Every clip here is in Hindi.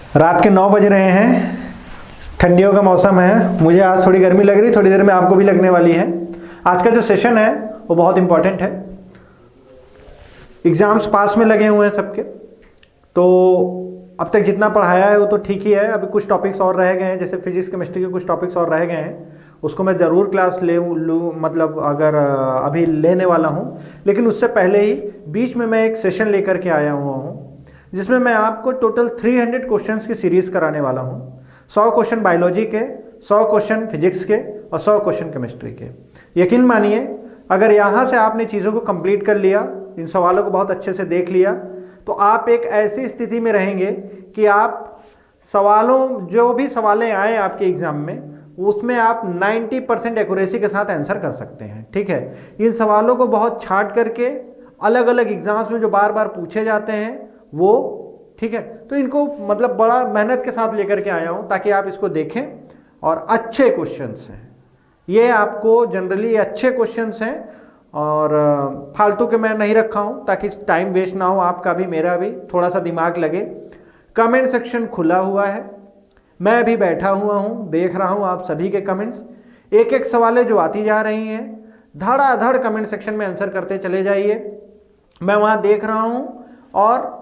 रात के 9 बज रहे हैं, ठंडियों का मौसम है। मुझे आज थोड़ी गर्मी लग रही, थोड़ी देर में आपको भी लगने वाली है। आज का जो सेशन है वो बहुत इंपॉर्टेंट है। एग्जाम्स पास में लगे हुए हैं सबके, तो अब तक जितना पढ़ाया है वो तो ठीक ही है। अभी कुछ टॉपिक्स और रह गए हैं, जैसे फिजिक्स केमिस्ट्री के कुछ टॉपिक्स और रह गए हैं, उसको मैं ज़रूर क्लास लूँ, मतलब अगर अभी लेने वाला हूँ। लेकिन उससे पहले ही बीच में मैं एक सेशन लेकर के आया हुआ हूँ, जिसमें मैं आपको टोटल 300 क्वेश्चंस की सीरीज़ कराने वाला हूँ। 100 क्वेश्चन बायोलॉजी के, 100 क्वेश्चन फिजिक्स के और 100 क्वेश्चन केमिस्ट्री के। यकीन मानिए, अगर यहाँ से आपने चीज़ों को कंप्लीट कर लिया, इन सवालों को बहुत अच्छे से देख लिया, तो आप एक ऐसी स्थिति में रहेंगे कि आप सवालों, जो भी सवालें आए आपके एग्ज़ाम में, उसमें आप 90% एक्यूरेसी के साथ आंसर कर सकते हैं। ठीक है, इन सवालों को बहुत छांट करके अलग अलग एग्जाम्स में जो बार बार पूछे जाते हैं वो, ठीक है, तो इनको मतलब बड़ा मेहनत के साथ लेकर के आया हूँ ताकि आप इसको देखें। और अच्छे क्वेश्चंस हैं ये, आपको जनरली अच्छे क्वेश्चंस हैं और फालतू के मैं नहीं रखा हूँ ताकि टाइम वेस्ट ना हो आपका भी, मेरा भी, थोड़ा सा दिमाग लगे। कमेंट सेक्शन खुला हुआ है, मैं भी बैठा हुआ हूँ, देख रहा हूँ आप सभी के कमेंट्स। एक एक सवालें जो आती जा रही हैं, धड़ाधड़ कमेंट सेक्शन में आंसर करते चले जाइए, मैं वहाँ देख रहा हूँ। और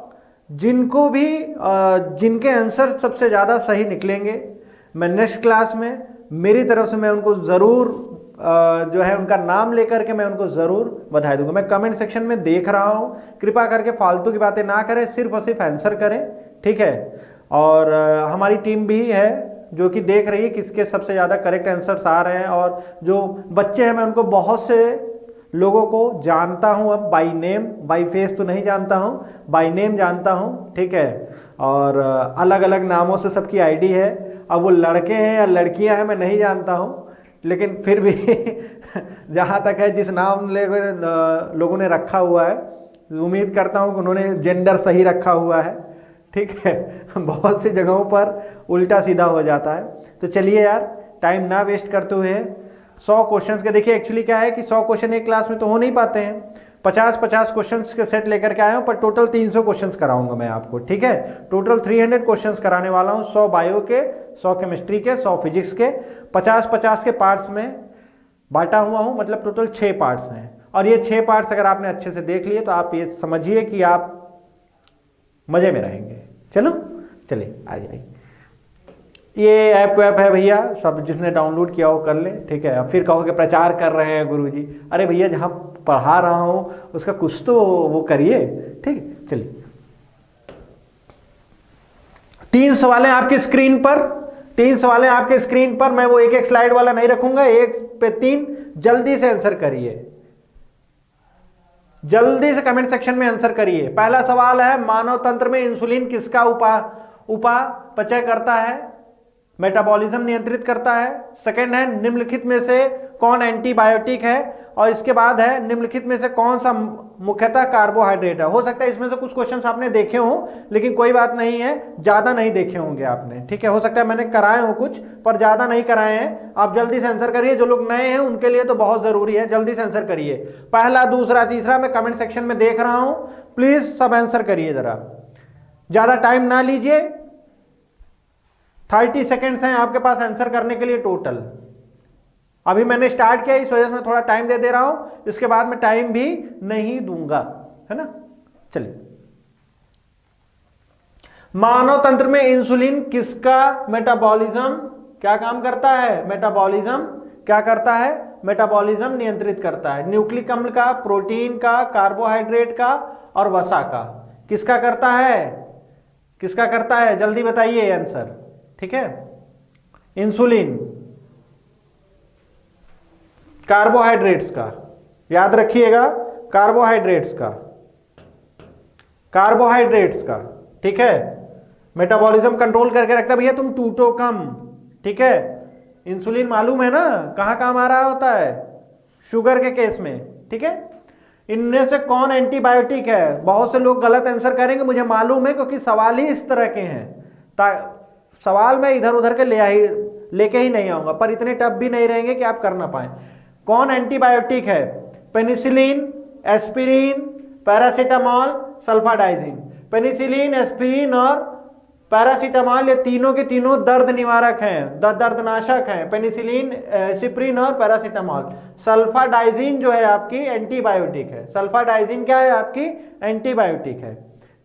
जिनको भी जिनके आंसर सबसे ज़्यादा सही निकलेंगे, मैं नेक्स्ट क्लास में मेरी तरफ से मैं उनको ज़रूर जो है उनका नाम लेकर के मैं उनको ज़रूर बधाई दूंगा। मैं कमेंट सेक्शन में देख रहा हूँ, कृपया करके फालतू की बातें ना करें, सिर्फ और सिर्फ आंसर करें, ठीक है। और हमारी टीम भी है जो कि देख रही है किसके सबसे ज़्यादा करेक्ट आंसर्स आ रहे हैं। और जो बच्चे हैं, मैं उनको बहुत से लोगों को जानता हूं, अब बाय नेम, बाय फेस तो नहीं जानता हूं, बाय नेम जानता हूं, ठीक है। और अलग अलग नामों से सबकी आईडी है। अब वो लड़के हैं या लड़कियां हैं मैं नहीं जानता हूं, लेकिन फिर भी जहां तक है जिस नाम लोगों ने रखा हुआ है, उम्मीद करता हूं कि उन्होंने जेंडर सही रखा हुआ है, ठीक है। बहुत सी जगहों पर उल्टा सीधा हो जाता है। तो चलिए यार, टाइम ना वेस्ट करते हुए 100 क्वेश्चंस के, देखिए एक्चुअली क्या है कि 100 क्वेश्चन एक क्लास में तो हो नहीं पाते हैं, 50-50 क्वेश्चंस के सेट लेकर के आया हूँ, पर टोटल 300 क्वेश्चंस कराऊंगा मैं आपको, ठीक है। टोटल 300 क्वेश्चंस कराने वाला हूँ, 100 बायो के, 100 केमिस्ट्री के, 100 फिजिक्स के, 50-50 के पार्ट्स में बांटा हुआ हूँ, मतलब टोटल 6 पार्ट्स हैं। और ये 6 पार्ट्स अगर आपने अच्छे से देख लिए तो आप ये समझिए कि आप मजे में रहेंगे। चलो चलिए आ जाइए। ये ऐप है भैया, सब जिसने डाउनलोड किया हो कर ले, ठीक है। अब फिर कहोगे प्रचार कर रहे हैं गुरुजी, अरे भैया जहाँ पढ़ा रहा हूँ उसका कुछ तो वो करिए, ठीक है। चलिए, 3 सवालें आपकी स्क्रीन पर, 3 सवालें आपके स्क्रीन पर। मैं वो एक एक स्लाइड वाला नहीं रखूंगा, 1 पे 3, जल्दी से आंसर करिए, जल्दी से कमेंट सेक्शन में आंसर करिए। पहला सवाल है, मानव तंत्र में इंसुलिन किसका उपापचय करता है, मेटाबॉलिज्म नियंत्रित करता है। सेकंड है, निम्नलिखित में से कौन एंटीबायोटिक है। और इसके बाद है, निम्नलिखित में से कौन सा मुख्यतः कार्बोहाइड्रेट है। हो सकता है इसमें से कुछ क्वेश्चंस आपने देखे हो, लेकिन कोई बात नहीं है, ज्यादा नहीं देखे होंगे आपने, ठीक है। हो सकता है मैंने कराए हो कुछ, पर ज्यादा नहीं कराए हैं। आप जल्दी से आंसर करिए, जो लोग नए हैं उनके लिए तो बहुत जरूरी है, जल्दी से आंसर करिए। पहला, दूसरा, तीसरा मैं कमेंट सेक्शन में देख रहा हूं, प्लीज सब आंसर करिए, जरा ज्यादा टाइम ना लीजिए। 30 सेकेंड्स हैं आपके पास आंसर करने के लिए टोटल। अभी मैंने स्टार्ट किया, इस वजह से मैं थोड़ा टाइम दे रहा हूं, इसके बाद मैं टाइम भी नहीं दूंगा, है ना। चलिए, मानव तंत्र में इंसुलिन किसका मेटाबॉलिज्म क्या काम करता है, मेटाबॉलिज्म क्या करता है, मेटाबॉलिज्म नियंत्रित करता है। न्यूक्लिक अम्ल का, प्रोटीन का, कार्बोहाइड्रेट का और वसा का, किसका करता है, किसका करता है, जल्दी बताइए आंसर, ठीक है। इंसुलिन कार्बोहाइड्रेट्स का, याद रखिएगा, कार्बोहाइड्रेट्स का, कार्बोहाइड्रेट्स का, ठीक है। मेटाबॉलिज्म कंट्रोल करके रखता है भैया, तुम टूटो कम, ठीक है। इंसुलिन मालूम है ना कहां काम आ रहा होता है, शुगर के केस में, ठीक है। इनमें से कौन एंटीबायोटिक है। बहुत से लोग गलत आंसर करेंगे, मुझे मालूम है, क्योंकि सवाल ही इस तरह के हैं। सवाल मैं इधर उधर के लेके ही नहीं आऊंगा, पर इतने टफ भी नहीं रहेंगे कि आप कर ना पाए। कौन एंटीबायोटिक है, penicillin, aspirin, paracetamol, sulfadiazine. Penicillin, aspirin और पैरासीटामॉल, ये तीनों के तीनों दर्द निवारक हैं, दर्दनाशक हैं, पेनिसिलिन, सिप्रिन और पैरासीटामॉल। सल्फाडाइजिन जो है आपकी एंटीबायोटिक है, सल्फाडाइजिन क्या है आपकी एंटीबायोटिक है।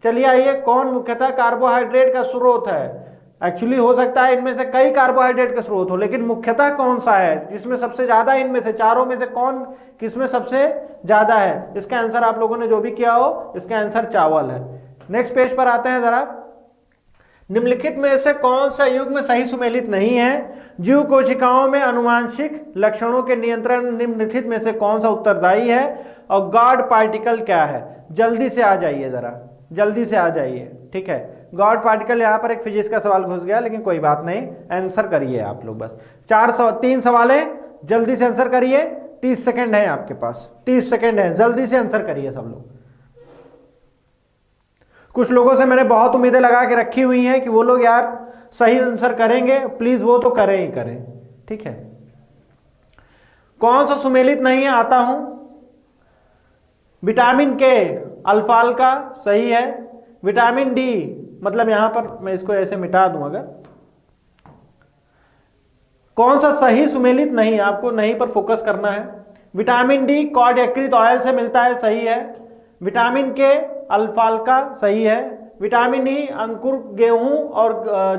चलिए आइए, कौन मुख्यतः कार्बोहाइड्रेट का स्रोत है? एक्चुअली हो सकता है इनमें से कई कार्बोहाइड्रेट का स्रोत हो, लेकिन मुख्यतः कौन सा है जिसमें सबसे ज्यादा, इनमें से चारों में से कौन किसमें सबसे ज्यादा है? इसका आंसर आप लोगों ने जो भी किया हो, इसका आंसर चावल है। नेक्स्ट पेज पर आते हैं जरा। निम्नलिखित में से कौन सा युग्म सही सुमेलित नहीं है? जीव कोशिकाओं में आनुवांशिक लक्षणों के नियंत्रण निम्नलिखित में से कौन सा उत्तरदायी है? और गॉड पार्टिकल क्या है? जल्दी से आ जाइए जरा, जल्दी से आ जाइए, ठीक है। गॉड पार्टिकल, यहाँ पर एक फिजिक्स का सवाल घुस गया, लेकिन कोई बात नहीं, आंसर करिए आप लोग बस। 3 सवाल है, जल्दी से आंसर करिए, 30 सेकंड है आपके पास, 30 सेकंड है, जल्दी से आंसर करिए सब लोग। कुछ लोगों से मैंने बहुत उम्मीदें लगा के रखी हुई हैं कि वो लोग यार सही आंसर करेंगे, प्लीज वो तो करें ही करें, ठीक है। कौन सा सुमेलित नहीं है, आता हूं। विटामिन के, अल्फाल्का सही है। विटामिन डी, मतलब यहां पर मैं इसको ऐसे मिटा दूं अगर, कौन सा सही सुमेलित नहीं, आपको नहीं पर फोकस करना है। विटामिन डी कॉड यकृत ऑयल से मिलता है, सही है। विटामिन के अल्फाल्का सही है। विटामिन ई अंकुर गेहूं और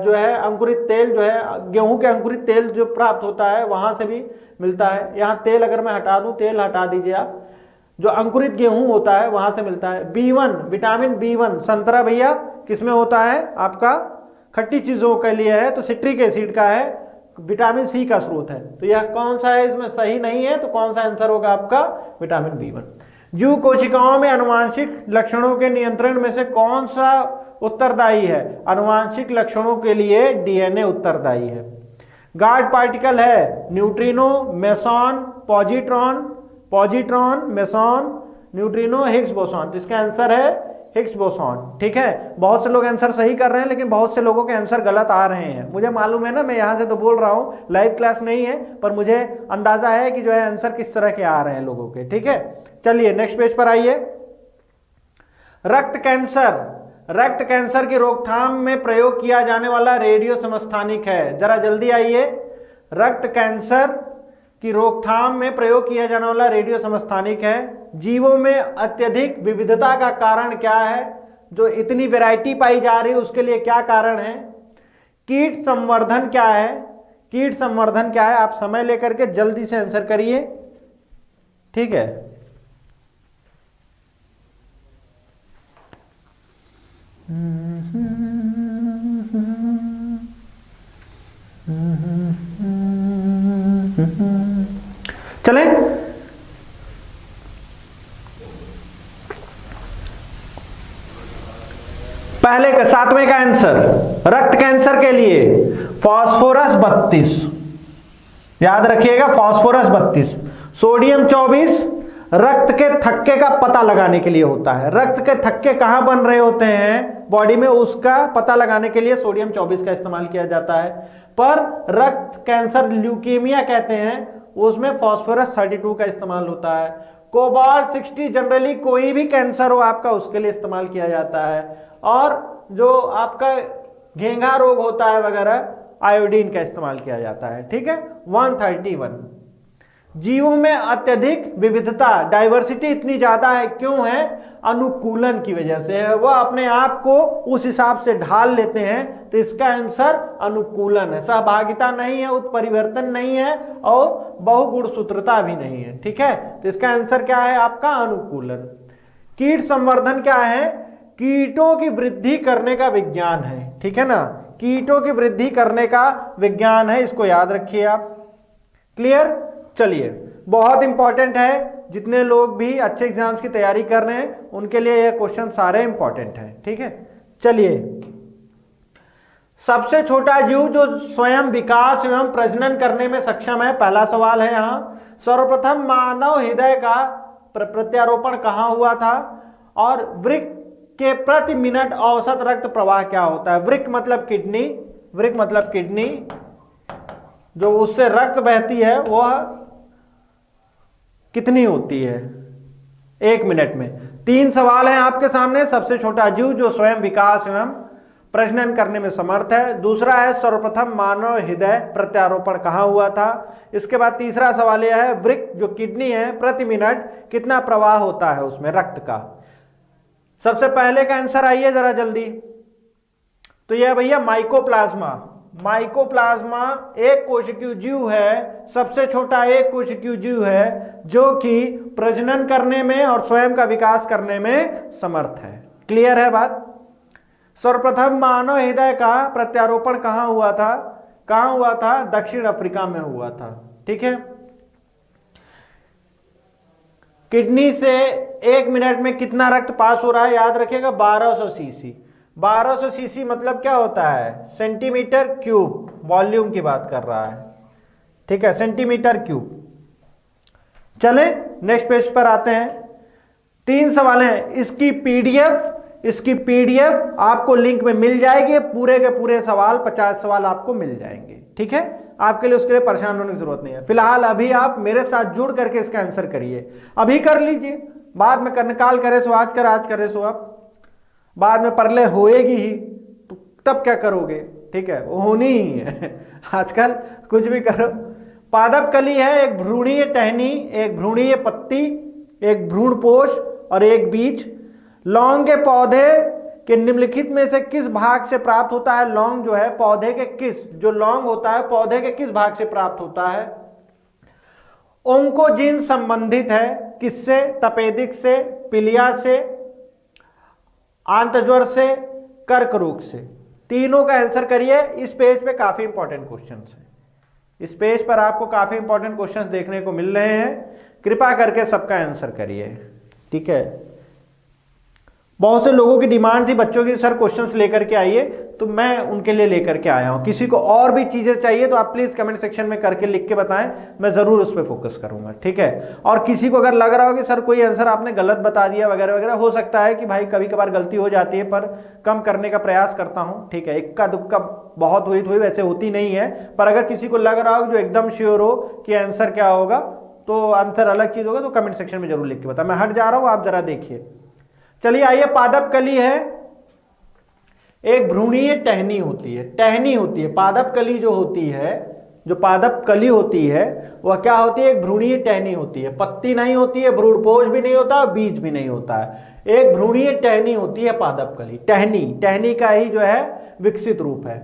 जो है अंकुरित तेल, जो है गेहूं के अंकुरित तेल जो प्राप्त होता है वहां से भी मिलता है। यहाँ तेल अगर मैं हटा दूं, तेल हटा दीजिए आप, जो अंकुरित गेहूं होता है वहां से मिलता है। B1, विटामिन B1 संतरा भैया किसमें होता है? आपका खट्टी चीजों के लिए है, तो सिट्रिक एसिड का है, विटामिन सी का स्रोत है। तो यह कौन सा है इसमें सही नहीं है, तो कौन सा आंसर होगा आपका? Vitamin B1। जीव कोशिकाओं में आनुवांशिक लक्षणों के नियंत्रण में से कौन सा उत्तरदायी है? आनुवांशिक लक्षणों के लिए डीएनए उत्तरदायी है। गार्ड पार्टिकल है neutrino, meson, positron, meson, neutrino, Higgs boson. इसका आंसर है हिग्स बोसॉन, ठीक है। बहुत से लोग आंसर सही कर रहे हैं, लेकिन बहुत से लोगों के आंसर गलत आ रहे हैं। मुझे मालूम है ना, मैं यहां से तो बोल रहा हूं, लाइव क्लास नहीं है, पर मुझे अंदाजा है कि जो है आंसर किस तरह के आ रहे हैं लोगों के, ठीक है। चलिए नेक्स्ट पेज पर आइए। रक्त कैंसर, रक्त कैंसर की रोकथाम में प्रयोग किया जाने वाला रेडियो समस्थानिक है, जरा जल्दी आइए। रक्त कैंसर की रोकथाम में प्रयोग किया जाने वाला रेडियो समस्थानिक है। जीवों में अत्यधिक विविधता का कारण क्या है? जो इतनी वैरायटी पाई जा रही है उसके लिए क्या कारण है? कीट संवर्धन क्या है? कीट संवर्धन क्या है? आप समय लेकर के जल्दी से आंसर करिए, ठीक है। चले, पहले का 7वें का आंसर रक्त कैंसर के लिए फास्फोरस 32, याद रखिएगा फास्फोरस 32। सोडियम 24 रक्त के थक्के का पता लगाने के लिए होता है। रक्त के थक्के कहां बन रहे होते हैं बॉडी में, उसका पता लगाने के लिए सोडियम 24 का इस्तेमाल किया जाता है। पर रक्त कैंसर ल्यूकीमिया कहते हैं, उसमें फास्फोरस 32 का इस्तेमाल होता है। कोबाल्ट 60 जनरली कोई भी कैंसर हो आपका उसके लिए इस्तेमाल किया जाता है। और जो आपका घेंघा रोग होता है वगैरह, आयोडीन का इस्तेमाल किया जाता है, ठीक है। 131। जीवों में अत्यधिक विविधता, डाइवर्सिटी इतनी ज्यादा है, क्यों है? अनुकूलन की वजह से है। वह अपने आप को उस हिसाब से ढाल लेते हैं, तो इसका आंसर अनुकूलन है। सहभागिता नहीं है, उत्परिवर्तन नहीं है, और बहुगुणसूत्रता भी नहीं है, ठीक है। तो इसका आंसर क्या है आपका? अनुकूलन। कीट संवर्धन क्या है? कीटों की वृद्धि करने का विज्ञान है, ठीक है ना। कीटों की वृद्धि करने का विज्ञान है, इसको याद रखिए आप। क्लियर? चलिए, बहुत इंपॉर्टेंट है, जितने लोग भी अच्छे एग्जाम्स की तैयारी कर रहे हैं उनके लिए यह क्वेश्चन सारे इंपॉर्टेंट हैं, ठीक है। चलिए, सबसे छोटा जीव जो स्वयं विकास एवं प्रजनन करने में सक्षम है, पहला सवाल है यहां। सर्वप्रथम मानव हृदय का प्रत्यारोपण कहां हुआ था? और वृक्क के प्रति मिनट औसत रक्त प्रवाह क्या होता है? वृक्क मतलब किडनी, वृक्क मतलब किडनी, जो उससे रक्त बहती है वह कितनी होती है 1 मिनट में? 3 सवाल हैं आपके सामने। सबसे छोटा जीव जो स्वयं विकास एवं प्रजनन करने में समर्थ है। दूसरा है सर्वप्रथम मानव हृदय प्रत्यारोपण कहाँ हुआ था। इसके बाद तीसरा सवाल यह है वृक्क जो किडनी है प्रति मिनट कितना प्रवाह होता है उसमें रक्त का। सबसे पहले का आंसर आइए जरा जल्दी। तो यह भैया माइकोप्लाज्मा। माइकोप्लाज्मा एक कोशिकीय जीव है, सबसे छोटा एक कोशिकीय जीव है जो कि प्रजनन करने में और स्वयं का विकास करने में समर्थ है। क्लियर है बात। सर्वप्रथम मानव हृदय का प्रत्यारोपण कहां हुआ था, कहां हुआ था, दक्षिण अफ्रीका में हुआ था। ठीक है। किडनी से 1 मिनट में कितना रक्त पास हो रहा है याद रखिएगा, 1200 सीसी। 1200 सीसी मतलब क्या होता है, सेंटीमीटर क्यूब, वॉल्यूम की बात कर रहा है। ठीक है, सेंटीमीटर क्यूब। चले नेक्स्ट पेज पर आते हैं। 3 सवाल हैं। इसकी पीडीएफ आपको लिंक में मिल जाएगी। पूरे के पूरे सवाल 50 सवाल आपको मिल जाएंगे। ठीक है, आपके लिए उसके लिए परेशान होने की जरूरत नहीं है। फिलहाल अभी आप मेरे साथ जुड़ करके इसका आंसर करिए, अभी कर लीजिए, बाद में करने काल करे सो आज कर, आज करे सो अब, बाद में परले होएगी ही तो तब क्या करोगे। ठीक है, वो होनी ही है आजकल कुछ भी करो। पादप कली है एक भ्रूणीय टहनी, एक भ्रूणीय पत्ती, एक भ्रूणपोष और एक बीज। लौंग के पौधे के निम्नलिखित में से किस भाग से प्राप्त होता है। लौंग जो है पौधे के किस, जो लौंग होता है पौधे के किस भाग से प्राप्त होता है। ओंकोजीन संबंधित है किससे, तपेदिक से, पिलिया से, आंतज्वर से, कर्क रोग से। तीनों का आंसर करिए। इस पेज पे काफी इंपॉर्टेंट क्वेश्चंस हैं, इस पेज पर आपको काफी इंपॉर्टेंट क्वेश्चंस देखने को मिल रहे हैं। कृपा करके सबका आंसर करिए। ठीक है, बहुत से लोगों की डिमांड थी बच्चों की सर क्वेश्चंस लेकर के आइए, तो मैं उनके लिए लेकर के आया हूं। किसी को और भी चीजें चाहिए तो आप प्लीज कमेंट सेक्शन में करके लिख के बताएं, मैं जरूर उस पर फोकस करूंगा। ठीक है, और किसी को अगर लग रहा हो कि सर कोई आंसर आपने गलत बता दिया वगैरह वगैरह, हो सकता है कि भाई कभी कभार गलती हो जाती है, पर कम करने का प्रयास करता हूं। ठीक है, इक्का दुक्का बहुत हुई तो वैसे होती नहीं है, पर अगर किसी को लग रहा हो जो एकदम श्योर हो कि आंसर क्या होगा, तो आंसर अलग चीज होगा, तो कमेंट सेक्शन में जरूर लिख के बता। मैं हट जा रहा हूं, आप जरा देखिए। चलिए आइए, पादप कली है एक भ्रूणीय टहनी होती है, टहनी होती है। पादप कली जो होती है, जो पादप कली होती है वह क्या होती है, एक भ्रूणीय टहनी होती है। पत्ती नहीं होती है, भ्रूणपोष भी नहीं होता, बीज भी नहीं होता है, एक भ्रूणीय टहनी होती है पादप कली। टहनी, टहनी का ही जो है विकसित रूप है।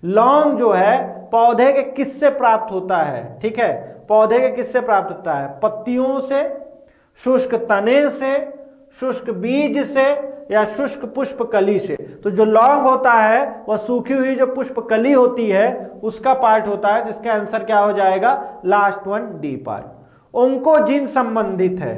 लौंग जो है पौधे के किस से प्राप्त होता है। ठीक है, पौधे के किस से प्राप्त होता है, पत्तियों से, शुष्क तने से, शुष्क बीज से या शुष्क पुष्प कली से। तो जो लौंग होता है वह सूखी हुई जो पुष्प कली होती है उसका पार्ट होता है, जिसका आंसर क्या हो जाएगा, last one D part. Oncogene संबंधित है।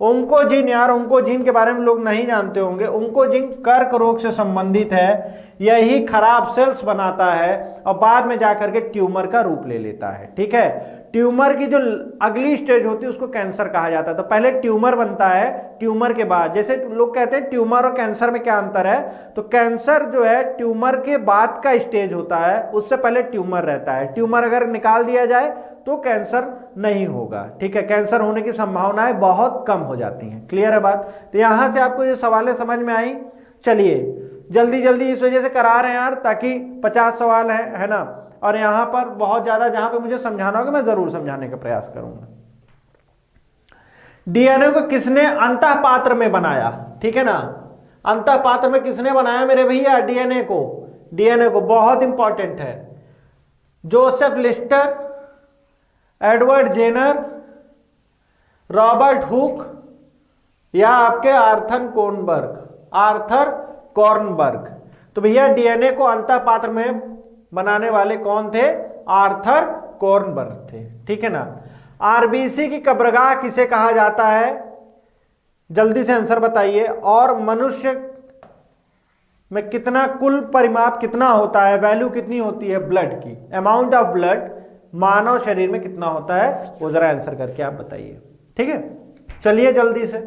ओंकोजीन, यार ओंकोजीन के बारे में लोग नहीं जानते होंगे। ओंकोजीन कर्क रोग से संबंधित है, यही खराब सेल्स बनाता है और बाद में जाकर के ट्यूमर का रूप ले लेता है। ठीक है, ट्यूमर की जो अगली स्टेज होती है उसको कैंसर कहा जाता है। तो पहले ट्यूमर बनता है, ट्यूमर के बाद, जैसे लोग कहते हैं ट्यूमर और कैंसर में क्या अंतर है, तो कैंसर जो है ट्यूमर के बाद का स्टेज होता है, उससे पहले ट्यूमर रहता है। ट्यूमर अगर निकाल दिया जाए तो कैंसर नहीं होगा। ठीक है, कैंसर होने की संभावनाएं बहुत कम हो जाती हैं। क्लियर है बात। तो यहां से आपको ये सवालें समझ में आई। चलिए जल्दी जल्दी इस वजह से करा रहे हैं यार, ताकि 50 सवाल है ना, और यहां पर बहुत ज्यादा जहां पे मुझे समझाना होगा मैं जरूर समझाने का प्रयास करूंगा। डीएनए को किसने अंतः पात्र में बनाया। ठीक है ना, अंतः पात्र में किसने बनाया मेरे भैया डीएनए को। डीएनए को बहुत इंपॉर्टेंट है। Joseph Lister, Edward Jenner, Robert Hooke या आपके आर्थर कॉर्नबर्ग, आर्थर कॉर्नबर्ग। तो भैया डीएनए को अंतः पात्र में बनाने वाले कौन थे, आर्थर कॉर्नबर्ग थे। ठीक है ना। आरबीसी की कब्रगाह किसे कहा जाता है, जल्दी से आंसर बताइए। और मनुष्य में कितना कुल परिमाप कितना होता है, वैल्यू कितनी होती है ब्लड की, अमाउंट ऑफ ब्लड मानव शरीर में कितना होता है, वो जरा आंसर करके आप बताइए। ठीक है, चलिए जल्दी से।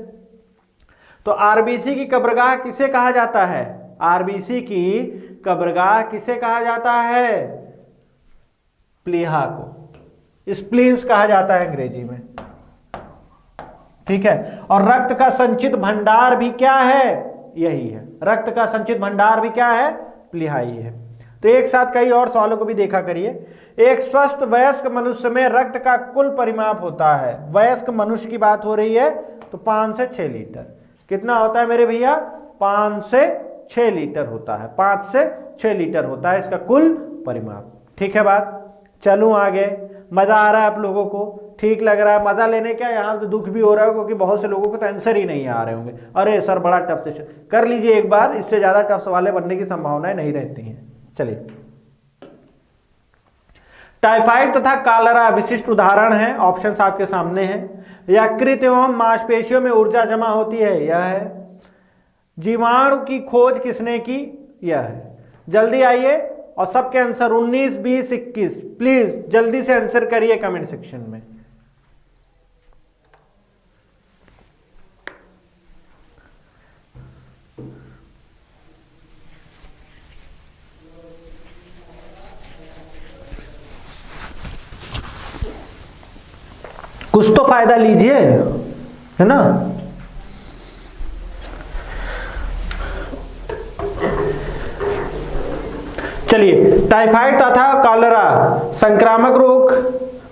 तो आरबीसी की कब्रगाह किसे कहा जाता है, आरबीसी की कब्रगाह किसे कहा जाता है, प्लीहा को, स्प्लीन्स कहा जाता है अंग्रेजी में। ठीक है, और रक्त का संचित भंडार भी क्या है, यही है, रक्त का संचित भंडार भी क्या है, प्लीहाई है। तो एक साथ कई और सवालों को भी देखा करिए। एक स्वस्थ वयस्क मनुष्य में रक्त का कुल परिमाप होता है, वयस्क मनुष्य की बात हो रही है, तो 5 से 6 लीटर। कितना होता है मेरे भैया? 5 से 6 लीटर होता है, 5 से 6 लीटर होता है इसका कुल परिमाप। ठीक है बात? चलूं आगे। मजा आ रहा है आप लोगों को? ठीक लग रहा है? मजा लेने क्या, यहाँ तो दुख भी हो रहा है क्योंकि बहुत से लोगों को तो आंसर ही नहीं आ रहे होंगे। अरे सर बड़ा टफ सेशन। कर लीजिए एक बार, इससे ज्यादा टफ सवाल बनने की संभावनाएं नहीं रहती हैं। चलिए, टाइफाइड तथा कालरा विशिष्ट उदाहरण हैं। ऑप्शंस आपके सामने हैं। यकृत एवं मांसपेशियों में ऊर्जा जमा होती है, यह है। जीवाणु की खोज किसने की, यह है। जल्दी आइए और सबके आंसर 19, 20, 21 प्लीज जल्दी से आंसर करिए कमेंट सेक्शन में। कुछ तो फायदा लीजिए, है ना। चलिए, टाइफाइड तथा कॉलेरा संक्रामक रोग,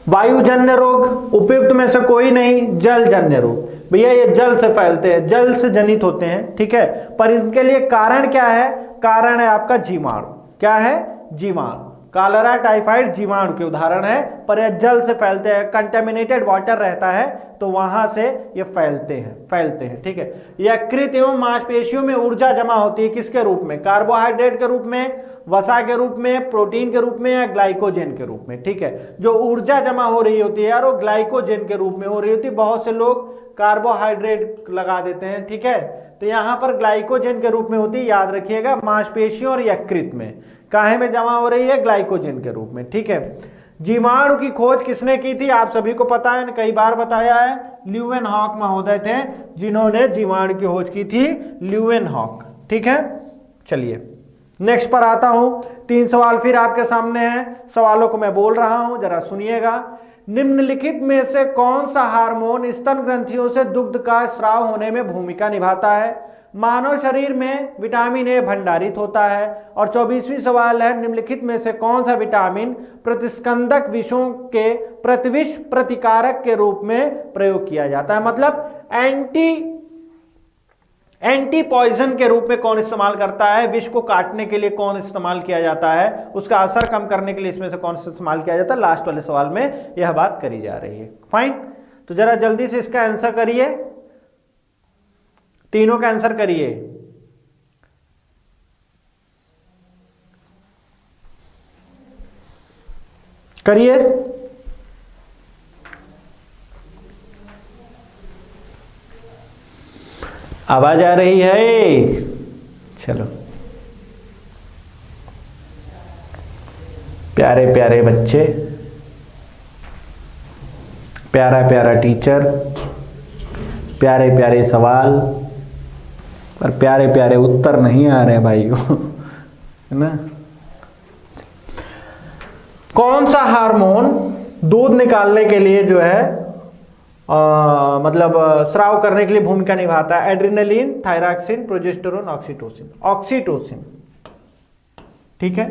वायुजन्य रोग, उपयुक्त में से कोई नहीं, जलजन्य रोग। भैया ये जल से फैलते हैं, जल से जनित होते हैं, ठीक है। पर इनके लिए कारण क्या है? कारण है आपका जीवाणु। क्या है? जीवाणु। कॉलेरा टाइफाइड जीवाणु के उदाहरण है, पर यह जल से फैलते हैं। कंटेमिनेटेड वाटर रहता है तो वहां से ये फैलते हैं, ठीक है। यकृत एवं मांसपेशियों में ऊर्जा जमा होती है, किसके रूप में? कार्बोहाइड्रेट के रूप में, वसा के रूप में, प्रोटीन के रूप में, या ग्लाइकोजन के रूप में, ठीक है। जो ऊर्जा जमा हो रही होती है यार, वो ग्लाइकोजन के रूप में हो रही होती है। बहुत से लोग कार्बोहाइड्रेट लगा देते हैं, ठीक है। तो यहां पर ग्लाइकोजन के रूप में होती है, याद रखिएगा। मांसपेशियों और यकृत में काहे में जमा हो रही है? ग्लाइकोजन के रूप में, ठीक है। जीवाणु की खोज किसने की थी? आप सभी को पता है, कई बार बताया है। ल्यूवेनहॉक महोदय थे जिन्होंने जीवाणु की खोज की थी, ल्यूवेनहॉक, ठीक है। चलिए नेक्स्ट पर आता हूं। 3 सवाल फिर आपके सामने हैं, सवालों को मैं बोल रहा हूं, जरा सुनिएगा। निम्नलिखित में से कौन सा हार्मोन स्तन ग्रंथियों से दुग्ध का स्राव होने में भूमिका निभाता है? मानव शरीर में विटामिन ए भंडारित होता है। और 24वीं सवाल है, निम्नलिखित में से कौन सा विटामिन प्रतिस्कंदक विषों के प्रतिविष प्रतिकारक के रूप में प्रयोग किया जाता है? मतलब एंटी पॉइजन के रूप में कौन इस्तेमाल करता है? विष को काटने के लिए कौन इस्तेमाल किया जाता है? उसका असर कम करने के लिए इसमें से कौन सा इस्तेमाल किया जाता है? लास्ट वाले सवाल में यह बात करी जा रही है। फाइन, तो जरा जल्दी से इसका आंसर करिए, तीनों का आंसर करिए। करिए, आवाज आ रही है? चलो, प्यारे प्यारे बच्चे, प्यारा प्यारा टीचर, प्यारे प्यारे सवाल, पर प्यारे प्यारे उत्तर नहीं आ रहे भाई को, है ना। कौन सा हार्मोन दूध निकालने के लिए जो है मतलब स्राव करने के लिए भूमिका निभाता है? Adrenaline, thyroxine, progesterone, oxytocin. Oxytocin, ठीक है।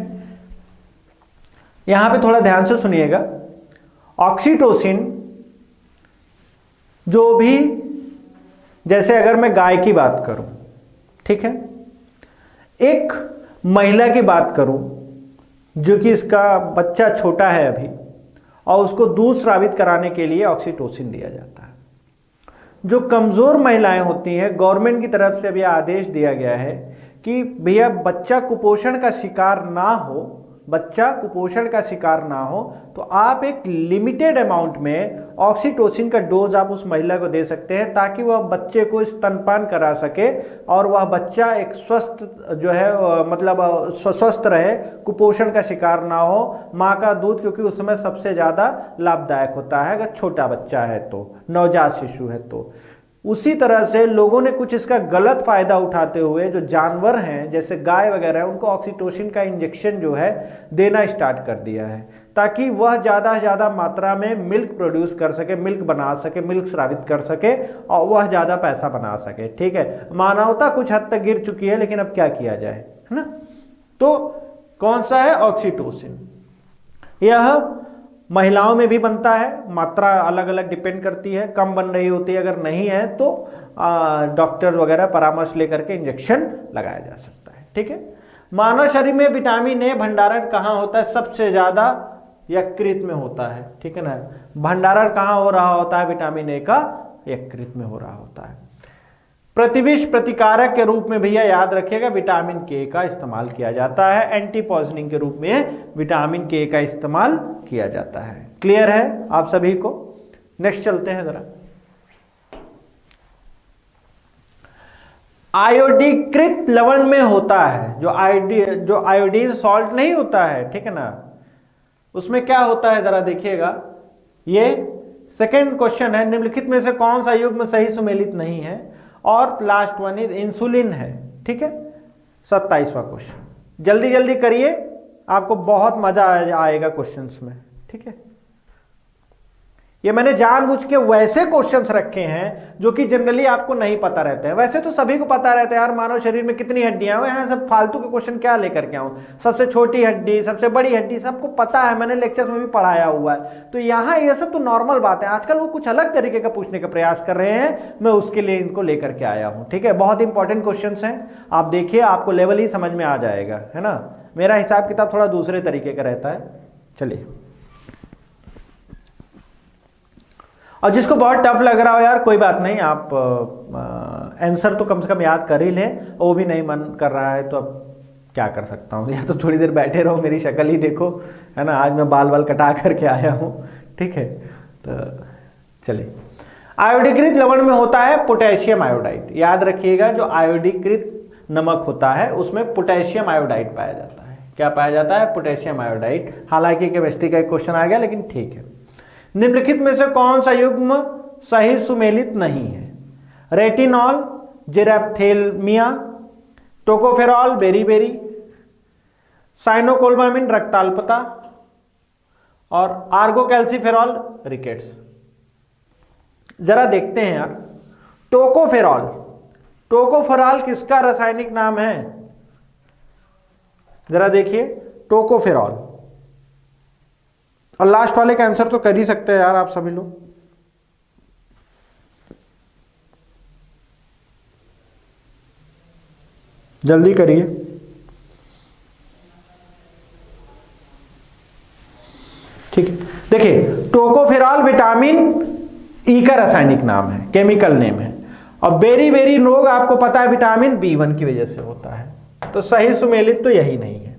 यहां पे थोड़ा ध्यान से सुनिएगा। ऑक्सीटोसिन जो भी, जैसे अगर मैं गाय की बात करूं, ठीक है, एक महिला की बात करूं जो कि इसका बच्चा छोटा है अभी, और उसको दूध स्रावित कराने के लिए ऑक्सीटोसिन दिया जाता है। जो कमजोर महिलाएं होती हैं, गवर्नमेंट की तरफ से भी आदेश दिया गया है कि भैया बच्चा कुपोषण का शिकार ना हो, बच्चा कुपोषण का शिकार ना हो, तो आप एक लिमिटेड अमाउंट में ऑक्सीटोसिन का डोज आप उस महिला को दे सकते हैं, ताकि वह बच्चे को स्तनपान करा सके और वह बच्चा एक स्वस्थ जो है मतलब स्वस्थ रहे, कुपोषण का शिकार ना हो। माँ का दूध क्योंकि उस समय सबसे ज़्यादा लाभदायक होता है अगर छोटा बच्चा है तो, नवजात शिशु है तो। उसी तरह से लोगों ने कुछ इसका गलत फायदा उठाते हुए जो जानवर हैं जैसे गाय वगैरह है, उनको ऑक्सीटोसिन का इंजेक्शन जो है देना स्टार्ट कर दिया है, ताकि वह ज़्यादा से ज़्यादा मात्रा में मिल्क प्रोड्यूस कर सके, मिल्क बना सके, मिल्क स्रावित कर सके और वह ज़्यादा पैसा बना सके। ठीक है, मानवता कुछ हद तक गिर चुकी है, लेकिन अब क्या किया जाए, है ना। तो कौन सा है? ऑक्सीटोसिन। यह महिलाओं में भी बनता है, मात्रा अलग अलग डिपेंड करती है, कम बन रही होती है, अगर नहीं है तो डॉक्टर वगैरह परामर्श लेकर के इंजेक्शन लगाया जा सकता है। ठीक है। मानव शरीर में विटामिन ए भंडारण कहाँ होता है? सबसे ज्यादा यकृत में होता है। ठीक है ना। भंडारण कहाँ हो रहा होता है विटामिन ए का? यकृत में हो रहा होता है। प्रतिविष प्रतिकारक के रूप में भैया याद रखिएगा विटामिन के का इस्तेमाल किया जाता है। एंटी पॉइजनिंग के रूप में विटामिन के का इस्तेमाल किया जाता है। क्लियर है आप सभी को? नेक्स्ट चलते हैं जरा। आयोडीकृत लवण में होता है जो आयोडीन सॉल्ट नहीं होता है, ठीक है ना, उसमें क्या होता है जरा देखिएगा। ये सेकेंड क्वेश्चन है, निम्नलिखित में से कौन सा युग्म सही सुमेलित नहीं है? और लास्ट वन इज इंसुलिन है। ठीक है। 27वां क्वेश्चन जल्दी जल्दी करिए, आपको बहुत मजा आएगा क्वेश्चंस में। ठीक है। ये मैंने जानबूझ के वैसे क्वेश्चंस रखे हैं जो कि जनरली आपको नहीं पता रहते हैं। वैसे तो सभी को पता रहता है यार मानव शरीर में कितनी हड्डियां हैं, यहाँ सब फालतू के क्वेश्चन क्या लेकर के आऊं? सबसे छोटी हड्डी, सबसे बड़ी हड्डी, सबको पता है, मैंने लेक्चर्स में भी पढ़ाया हुआ है। तो यहाँ ये सब तो नॉर्मल बात है। आजकल वो कुछ अलग तरीके का पूछने का प्रयास कर रहे हैं, मैं उसके लिए इनको लेकर के आया हूँ। ठीक है। बहुत इंपॉर्टेंट क्वेश्चन हैं, आप देखिए आपको लेवल ही समझ में आ जाएगा, है ना। मेरा हिसाब किताब थोड़ा दूसरे तरीके का रहता है। चलिए, और जिसको बहुत टफ लग रहा हो यार कोई बात नहीं, आप आंसर तो कम से कम याद कर ही लें। वो भी नहीं मन कर रहा है तो अब क्या कर सकता हूँ, या तो थोड़ी देर बैठे रहो, मेरी शक्ल ही देखो, है ना। आज मैं बाल कटा करके आया हूँ। ठीक है। तो चलिए, आयोडीकृत लवण में होता है पोटेशियम आयोडाइड। याद रखिएगा जो आयोडीकृत नमक होता है उसमें पोटेशियम आयोडाइड पाया जाता है। क्या पाया जाता है? Potassium iodide. हालांकि केमिस्ट्री का एक क्वेश्चन आ गया, लेकिन ठीक है। निम्नलिखित में से कौन सा युग्म सही सुमेलित नहीं है? रेटिनॉल, जिरेप्थेल्मिया, टोकोफेरॉल, बेरीबेरी, साइनोकोल्बामिन, रक्ताल्पता, और आर्गोकैल्सिफेरॉल, रिकेट्स। जरा देखते हैं यार, टोकोफेरॉल किसका रासायनिक नाम है? जरा देखिए, टोकोफेरॉल। और लास्ट वाले का आंसर तो कर ही सकते हैं यार आप सभी लोग। जल्दी करिए। ठीक है। देखिए, टोकोफेरॉल विटामिन ई का रासायनिक नाम है, केमिकल नेम है। और बेरी रोग आपको पता है विटामिन B1 की वजह से होता है। तो सही सुमेलित तो यही नहीं है।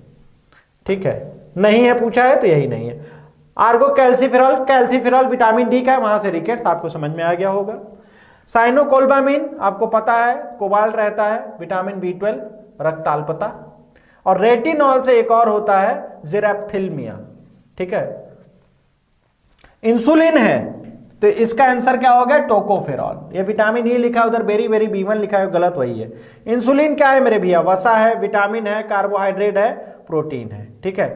ठीक है, नहीं है पूछा है तो यही नहीं है। कैल्सिफेरॉल विटामिन डी का है, वहां से रिकेट्स आपको समझ में आ गया होगा। साइनोकोल्बामिन आपको पता है कोबाल्ट रहता है, विटामिन B12, रक्ताल्पता। और रेटिनॉल से एक और होता है जिरेप्थिल्मिया। ठीक है। इंसुलिन है तो इसका आंसर क्या हो गया? टोकोफेरॉल। ये विटामिन ई लिखा है, उधर बेरी B1 लिखा है, गलत वही है। इंसुलिन क्या है मेरे भैया? वसा है, विटामिन है, कार्बोहाइड्रेट है, प्रोटीन है। ठीक है।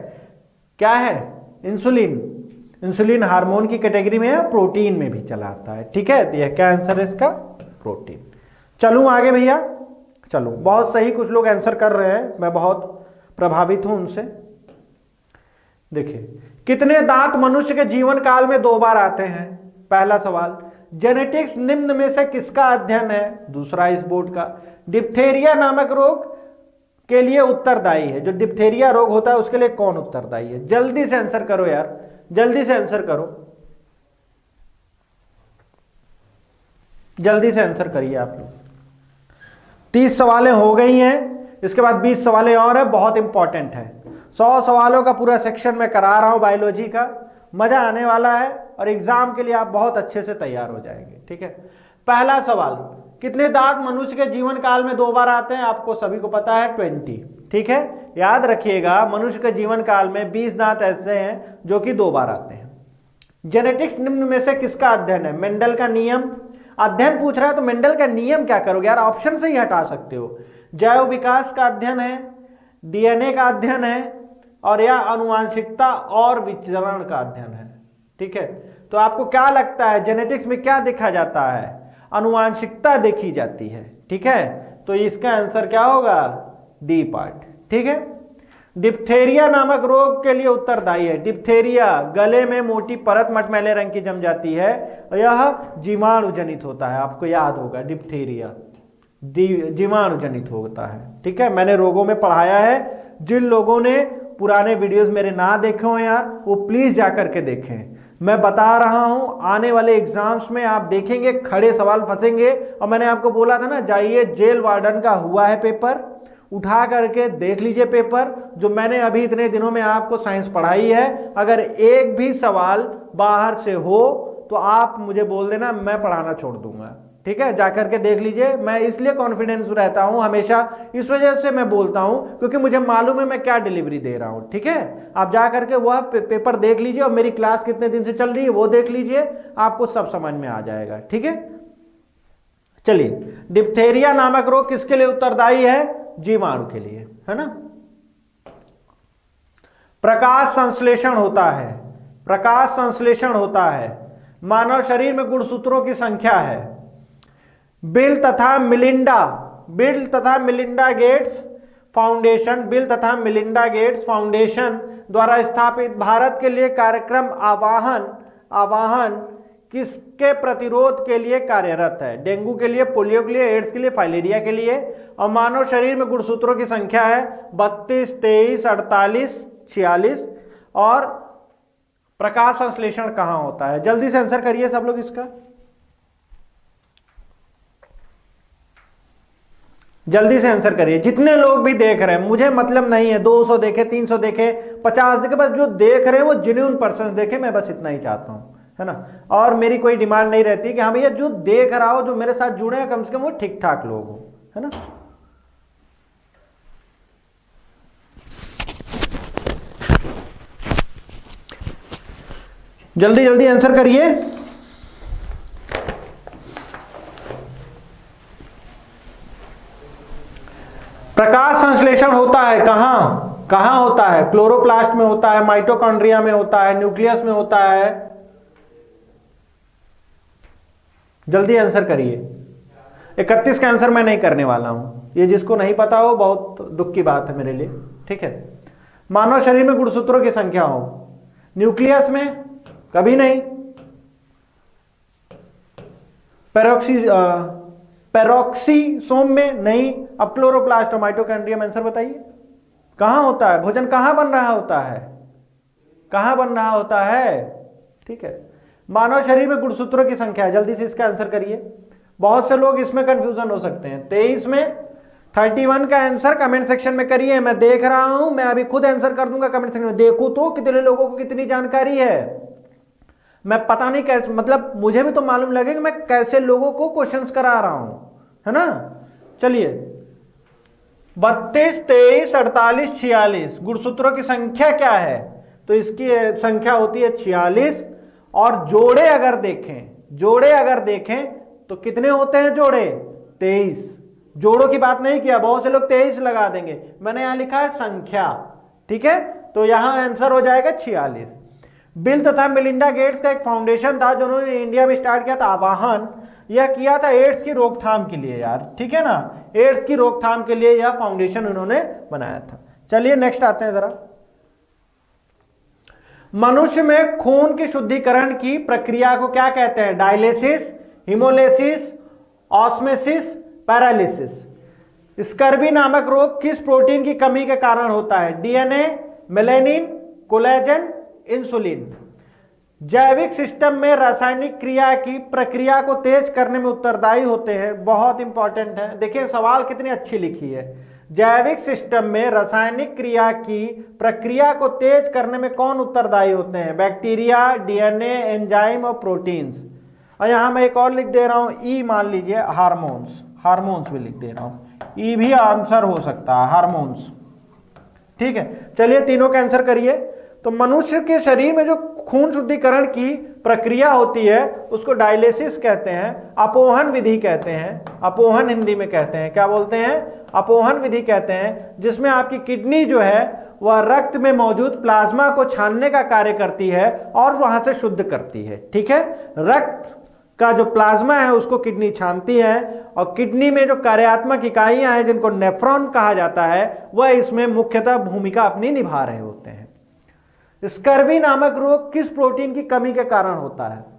क्या है? इंसुलिन हार्मोन की कैटेगरी में है, प्रोटीन में भी चला आता है। ठीक है। तो यह क्या आंसर है इसका? प्रोटीन। चलूं आगे भैया? चलूं। बहुत सही कुछ लोग आंसर कर रहे हैं, मैं बहुत प्रभावित हूं उनसे। देखिए, कितने दांत मनुष्य के जीवन काल में 2 बार आते हैं? पहला सवाल। जेनेटिक्स निम्न में से किसका अध्ययन है? दूसरा इस बोर्ड का। डिप्थेरिया नामक रोग के लिए उत्तरदायी है। जो डिप्थेरिया रोग होता है उसके लिए कौन उत्तरदायी है? जल्दी से आंसर करो यार, जल्दी से आंसर करो, जल्दी से आंसर करिए आप लोग। 30 सवालें हो गई हैं, इसके बाद 20 सवालें और है, बहुत इंपॉर्टेंट है। 100 सवालों का पूरा सेक्शन मैं करा रहा हूं बायोलॉजी का, मजा आने वाला है और एग्जाम के लिए आप बहुत अच्छे से तैयार हो जाएंगे। ठीक है। पहला सवाल, कितने दांत मनुष्य के जीवन काल में 2 बार आते हैं? आपको सभी को पता है 20। ठीक है। याद रखिएगा, मनुष्य के जीवन काल में 20 दांत ऐसे हैं जो कि 2 बार आते हैं। जेनेटिक्स निम्न में से किसका अध्ययन है? मेंडल का नियम। अध्ययन पूछ रहा है तो मेंडल का नियम क्या करोगे यार? ऑप्शन से ही हटा सकते हो। जैव विकास का अध्ययन है, डीएनए का अध्ययन है, और या आनुवांशिकता और विचरण का अध्ययन है। ठीक है। तो आपको क्या लगता है जेनेटिक्स में क्या देखा जाता है? आनुवांशिकता देखी जाती है। ठीक है। तो इसका आंसर क्या होगा? D part. ठीक है। डिप्थेरिया नामक रोग के लिए उत्तरदायी है। डिप्थेरिया गले में मोटी परत मटमैले रंग की जम जाती है और यह जीवाणु जनित होता है। आपको याद होगा डिप्थेरिया जीवाणु जनित होता है। ठीक है, मैंने रोगों में पढ़ाया है। जिन लोगों ने पुराने वीडियोस मेरे ना देखे हो यार, वो प्लीज जाकर के देखें। मैं बता रहा हूं आने वाले एग्जाम्स में आप देखेंगे खड़े सवाल फंसेंगे। और मैंने आपको बोला था ना, जाइए जेल वार्डन का हुआ है पेपर, उठा करके देख लीजिए पेपर जो मैंने अभी इतने दिनों में आपको साइंस पढ़ाई है। अगर एक भी सवाल बाहर से हो तो आप मुझे बोल देना, मैं पढ़ाना छोड़ दूंगा। ठीक है, जाकर के देख लीजिए। मैं इसलिए कॉन्फिडेंस रहता हूं हमेशा, इस वजह से मैं बोलता हूं क्योंकि मुझे मालूम है मैं क्या डिलीवरी दे रहा हूं। ठीक है, आप जाकर के वह पेपर देख लीजिए और मेरी क्लास कितने दिन से चल रही है वो देख लीजिए, आपको सब समझ में आ जाएगा। ठीक है, चलिए, डिप्थेरिया नामक रोग किसके लिए उत्तरदायी है? जीवाणु के लिए, है ना। प्रकाश संश्लेषण होता है, प्रकाश संश्लेषण होता है। मानव शरीर में गुणसूत्रों की संख्या है। बिल तथा मिलिंडा गेट्स फाउंडेशन द्वारा स्थापित भारत के लिए कार्यक्रम आवाहन किसके प्रतिरोध के लिए कार्यरत है? डेंगू के लिए, पोलियो के लिए, एड्स के लिए, फाइलेरिया के लिए। और मानव शरीर में गुणसूत्रों की संख्या है 32, 23, 48, 46। और प्रकाश संश्लेषण कहां होता है? जल्दी से आंसर करिए सब लोग इसका, जल्दी से आंसर करिए। जितने लोग भी देख रहे हैं, मुझे मतलब नहीं है 200 देखे, 300 देखे, 50 देखे, बस जो देख रहे हैं वो जेन्युइन पर्सन देखे। मैं बस इतना ही चाहता हूं, है ना। और मेरी कोई डिमांड नहीं रहती कि हाँ भैया जो देख रहा हो, जो मेरे साथ जुड़े हैं, कम से कम वो ठीक ठाक लोग हो, है ना। जल्दी जल्दी आंसर करिए। प्रकाश संश्लेषण होता है कहां होता है? क्लोरोप्लास्ट में होता है, माइटोकॉन्ड्रिया में होता है, न्यूक्लियस में होता है। जल्दी आंसर करिए। 31 का आंसर मैं नहीं करने वाला हूं, ये जिसको नहीं पता हो बहुत दुख की बात है मेरे लिए। ठीक है, मानव शरीर में गुणसूत्रों की संख्या हो, न्यूक्लियस में कभी नहीं, पेरोक्सीसोम में नहीं। अब क्लोरोप्लास्ट और माइटोकॉन्ड्रिया में आंसर बताइए कहां होता है? भोजन कहां बन रहा होता है? कहां बन रहा होता है? ठीक है, मानव शरीर में गुणसूत्रों की संख्या है। जल्दी से इसका आंसर करिए। बहुत से लोग इसमें कंफ्यूजन हो सकते हैं। 23 में 31 का आंसर कमेंट सेक्शन में करिए। मैं देख रहा हूं, मैं अभी खुद आंसर कर दूंगा कमेंट सेक्शन में। देखो तो कितने लोगों को कितनी जानकारी है। मैं पता नहीं कैसे, मतलब मुझे भी तो मालूम लगे कि मैं कैसे लोगों को क्वेश्चंस करा रहा हूं, है ना। चलिए, 32, 23, 48, 46 गुणसूत्रों की संख्या क्या है? तो इसकी संख्या होती है 46। और जोड़े अगर देखें तो कितने होते हैं जोड़े? 23। जोड़ों की बात नहीं किया, बहुत से लोग 23 लगा देंगे, मैंने यहां लिखा है संख्या। ठीक है, तो यहां आंसर हो जाएगा 46। बिल तथा मिलिंडा गेट्स का एक फाउंडेशन था जो उन्होंने इंडिया में स्टार्ट किया था, आवाहन। यह किया था एड्स की रोकथाम के लिए यार, ठीक है ना। एड्स की रोकथाम के लिए यह फाउंडेशन उन्होंने बनाया था। चलिए नेक्स्ट आते हैं जरा। मनुष्य में खून की शुद्धिकरण की प्रक्रिया को क्या कहते हैं? Dialysis, haemolysis, osmosis, paralysis. Scurvy नामक रोग किस प्रोटीन की कमी के कारण होता है? DNA, melanin, collagen, insulin. जैविक सिस्टम में रासायनिक क्रिया की प्रक्रिया को तेज करने में उत्तरदायी होते हैं। बहुत इंपॉर्टेंट है, देखिए सवाल कितनी अच्छी लिखी है। जैविक सिस्टम में रासायनिक क्रिया की प्रक्रिया को तेज करने में कौन उत्तरदायी होते हैं? बैक्टीरिया, डीएनए, एंजाइम और प्रोटीन्स। और यहां मैं एक और लिख दे रहा हूं, ई मान लीजिए, हार्मोन्स भी लिख दे रहा हूं, ई भी आंसर हो सकता है, हार्मोन्स। ठीक है, चलिए तीनों का आंसर करिए। तो मनुष्य के शरीर में जो खून शुद्धिकरण की प्रक्रिया होती है उसको डायलिसिस कहते हैं, अपोहन विधि कहते हैं। अपोहन हिंदी में कहते हैं, क्या बोलते हैं? अपोहन विधि कहते हैं, जिसमें आपकी किडनी जो है वह रक्त में मौजूद प्लाज्मा को छानने का कार्य करती है और वहां से शुद्ध करती है। ठीक है, रक्त का जो प्लाज्मा है उसको किडनी छानती है, और किडनी में जो कार्यात्मक इकाइयां हैं जिनको नेफ्रॉन कहा जाता है वह इसमें मुख्यतः भूमिका अपनी निभा रहे होते हैं। स्कर्वी नामक रोग किस प्रोटीन की कमी के कारण होता है?